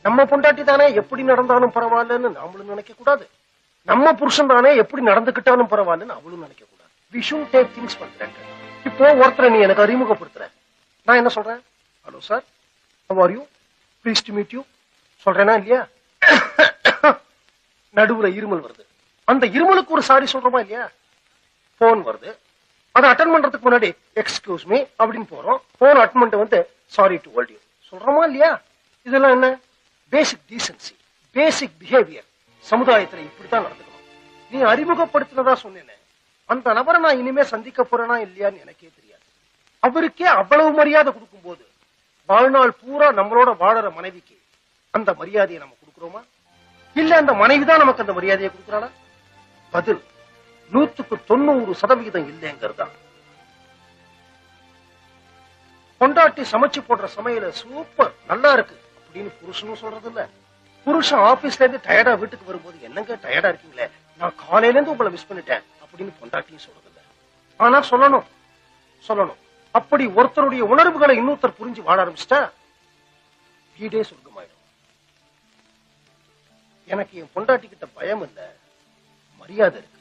நம்ம பொண்டாட்டி தானே எப்படி நடந்தாலும் பரவாயில்லன்னு நாமளும் நினைக்க கூடாது, நம்ம புருஷன் தானே எப்படி நடந்துகிட்டாலும் பரவாயில்லன்னு அவளும் நினைக்க கூடாது. we should take things for granted. இப்போ ஒருத்தரை நீ எனக்கு அறிமுகப்படுத்துற, நான் என்ன சொல்றேன்? Hello sir, how are you, pleased to meet you சொல்றேனா இல்லையா? நடுவுல இருமல் வருது, அந்த இருமலுக்கு ஒரு சாரி சொல்றோமா இல்லையா? போன் வருது, அதை அட்டன் பண்றதுக்கு முன்னாடி எக்ஸ்கியூஸ் மீ அப்படின்னு போறோம், போன் அட்டன் பண்ணிட்டு வந்து சாரி டு ஹோல்ட் யூ சொல்றோமா இல்லையா? இதெல்லாம் என்ன? பேசிக் டீசன்சி, பேசிக் பிஹேவியர். சமுதாயத்துல இப்படித்தான் நடந்துக்கணும். நீ அறிமுகப்படுத்தினதா சொன்னேன்னு அந்த நபரை நான் இனிமே சந்திக்க போறேனா இல்லையான்னு எனக்கே தெரியாது. அவருக்கே அவ்வளவு மரியாதை கொடுக்கும் போது வாழ்நாள் பூரா நம்மளோட வாழற மனைவிக்கு அந்த மரியாதையை நம்ம கொடுக்கிறோமா? இல்ல அந்த மனைவிதான் நமக்கு அந்த மரியாதையை கொடுக்கிறாளா? பதில் 100% இல்லைங்கிறதா. பொண்டாட்டி சமைச்சு போடுற சமையல சூப்பர் நல்லா இருக்கு அப்படின்னு புருஷனும் சொல்றது இல்ல. புருஷன் ஆபீஸ்ல இருந்து டயர்டா வீட்டுக்கு வரும்போது என்னங்க டயர்டா இருக்கீங்களே, நான் காலையில இருந்து உங்களை மிஸ் பண்ணிட்டேன் அப்படின்னு பொண்டாட்டியும் சொல்றது இல்ல. ஆனா சொல்லணும். அப்படி ஒருத்தருடைய உணர்வுகளை இன்னொருத்தர் புரிஞ்சு வாழ ஆரம்பிச்சிட்டா வீடே சொர்க்கமாயிடும். எனக்கு என் பொண்டாட்டி கிட்ட பயம் இல்ல, மரியாதை இருக்கு.